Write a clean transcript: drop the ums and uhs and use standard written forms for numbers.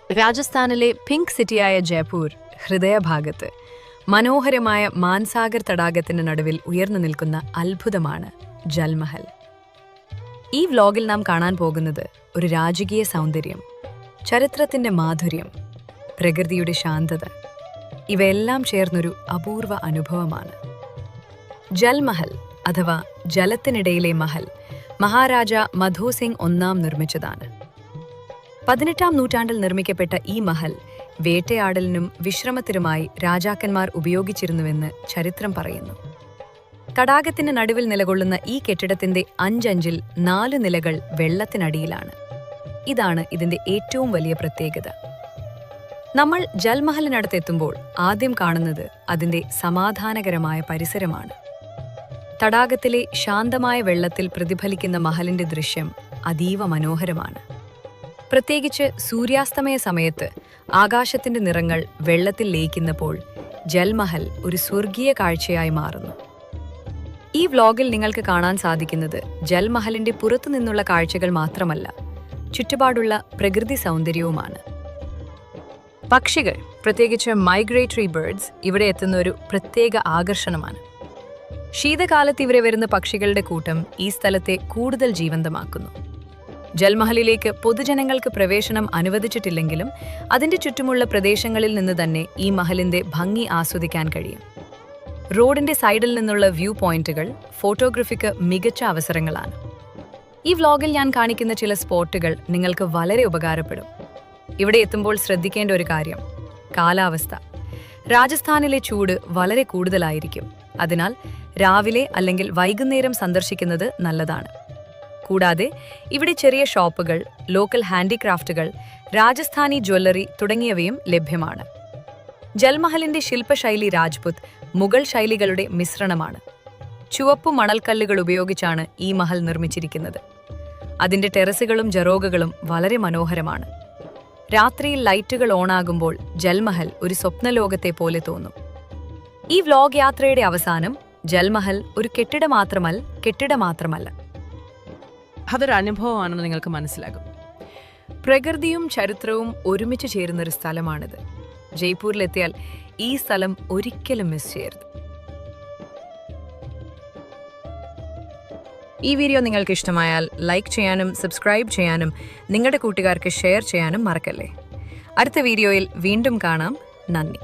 രാജസ്ഥാനിലെ പിങ്ക് സിറ്റിയായ ജയ്പൂർ ഹൃദയഭാഗത്ത് മനോഹരമായ മാൻസാഗർ തടാകത്തിന് നടുവിൽ ഉയർന്നു നിൽക്കുന്ന അത്ഭുതമാണ് ജൽമഹൽ. ഈ വ്ലോഗിൽ നാം കാണാൻ പോകുന്നത് ഒരു രാജകീയ സൗന്ദര്യം, ചരിത്രത്തിന്റെ മാധുര്യം, പ്രകൃതിയുടെ ശാന്തത, ഇവയെല്ലാം ചേർന്നൊരു അപൂർവ അനുഭവമാണ്. ജൽമഹൽ അഥവാ ജലത്തിനിടയിലെ മഹൽ മഹാരാജ മധോ സിംഗ് ഒന്നാം നിർമ്മിച്ചതാണ്. 18-ാം നൂറ്റാണ്ടിൽ നിർമ്മിക്കപ്പെട്ട ഈ മഹൽ വേട്ടയാടലിനും വിശ്രമത്തിനുമായി രാജാക്കന്മാർ ഉപയോഗിച്ചിരുന്നുവെന്ന് ചരിത്രം പറയുന്നു. തടാകത്തിന് നടുവിൽ നിലകൊള്ളുന്ന ഈ കെട്ടിടത്തിന്റെ 5 4 നിലകൾ വെള്ളത്തിനടിയിലാണ്. ഇതാണ് ഇതിന്റെ ഏറ്റവും വലിയ പ്രത്യേകത. നമ്മൾ ജൽമഹലിനടുത്തെത്തുമ്പോൾ ആദ്യം കാണുന്നത് അതിന്റെ സമാധാനകരമായ പരിസരമാണ്. തടാകത്തിലെ ശാന്തമായ വെള്ളത്തിൽ പ്രതിഫലിക്കുന്ന മഹലിന്റെ ദൃശ്യം അതീവ മനോഹരമാണ്. പ്രത്യേകിച്ച് സൂര്യാസ്തമയ സമയത്ത് ആകാശത്തിന്റെ നിറങ്ങൾ വെള്ളത്തിൽ ലയിക്കുന്നപ്പോൾ ജൽമഹൽ ഒരു സ്വർഗീയ കാഴ്ചയായി മാറുന്നു. ഈ വ്ലോഗിൽ നിങ്ങൾക്ക് കാണാൻ സാധിക്കുന്നത് ജൽമഹലിന്റെ പുറത്തുനിന്നുള്ള കാഴ്ചകൾ മാത്രമല്ല, ചുറ്റുപാടുള്ള പ്രകൃതി സൗന്ദര്യവുമാണ്. പക്ഷികൾ, പ്രത്യേകിച്ച് മൈഗ്രേറ്ററി ബേർഡ്സ്, ഇവിടെ എത്തുന്ന ഒരു പ്രത്യേക ആകർഷണമാണ്. ശീതകാലത്ത് ഇവിടെ വരുന്ന പക്ഷികളുടെ കൂട്ടം ഈ സ്ഥലത്തെ കൂടുതൽ ജീവന്തമാക്കുന്നു. ജൽമഹലിലേക്ക് പൊതുജനങ്ങൾക്ക് പ്രവേശനം അനുവദിച്ചിട്ടില്ലെങ്കിലും അതിന്റെ ചുറ്റുമുള്ള പ്രദേശങ്ങളിൽ നിന്ന് തന്നെ ഈ മഹലിന്റെ ഭംഗി ആസ്വദിക്കാൻ കഴിയും. റോഡിന്റെ സൈഡിൽ നിന്നുള്ള വ്യൂ പോയിന്റുകൾ ഫോട്ടോഗ്രഫിക്ക് മികച്ച അവസരങ്ങളാണ്. ഈ വ്ലോഗിൽ ഞാൻ കാണിക്കുന്ന ചില സ്പോട്ടുകൾ നിങ്ങൾക്ക് വളരെ ഉപകാരപ്പെടും. ഇവിടെ എത്തുമ്പോൾ ശ്രദ്ധിക്കേണ്ട ഒരു കാര്യം, കാലാവസ്ഥ. രാജസ്ഥാനിലെ ചൂട് വളരെ കൂടുതലായിരിക്കും. അതിനാൽ രാവിലെ അല്ലെങ്കിൽ വൈകുന്നേരം സന്ദർശിക്കുന്നത് നല്ലതാണ്. കൂടാതെ ഇവിടെ ചെറിയ ഷോപ്പുകൾ, ലോക്കൽ ഹാൻഡിക്രാഫ്റ്റുകൾ, രാജസ്ഥാനി ജ്വല്ലറി തുടങ്ങിയവയും ലഭ്യമാണ്. ജൽമഹലിന്റെ ശില്പശൈലി രാജ്പുത്, മുഗൾ ശൈലികളുടെ മിശ്രണമാണ്. ചുവപ്പു മണൽക്കല്ലുകൾ ഉപയോഗിച്ചാണ് ഈ മഹൽ നിർമ്മിച്ചിരിക്കുന്നത്. അതിന്റെ ടെറസുകളും ജറോഗകളും വളരെ മനോഹരമാണ്. രാത്രിയിൽ ലൈറ്റുകൾ ഓണാകുമ്പോൾ ജൽമഹൽ ഒരു സ്വപ്നലോകത്തെ പോലെ തോന്നും. ഈ വ്ലോഗ് യാത്രയുടെ അവസാനം ജൽമഹൽ ഒരു കെട്ടിട മാത്രമല്ല, അതൊരു അനുഭവമാണെന്ന് നിങ്ങൾക്ക് മനസ്സിലാകും. പ്രകൃതിയും ചരിത്രവും ഒരുമിച്ച് ചേരുന്നൊരു സ്ഥലമാണിത്. ജയ്പൂരിലെത്തിയാൽ ഈ സ്ഥലം ഒരിക്കലും മിസ് ചെയ്യരുത്. ഈ വീഡിയോ നിങ്ങൾക്ക് ഇഷ്ടമായാൽ ലൈക്ക് ചെയ്യാനും സബ്സ്ക്രൈബ് ചെയ്യാനും നിങ്ങളുടെ കൂട്ടുകാർക്ക് ഷെയർ ചെയ്യാനും മറക്കല്ലേ. അടുത്ത വീഡിയോയിൽ വീണ്ടും കാണാം. നന്ദി.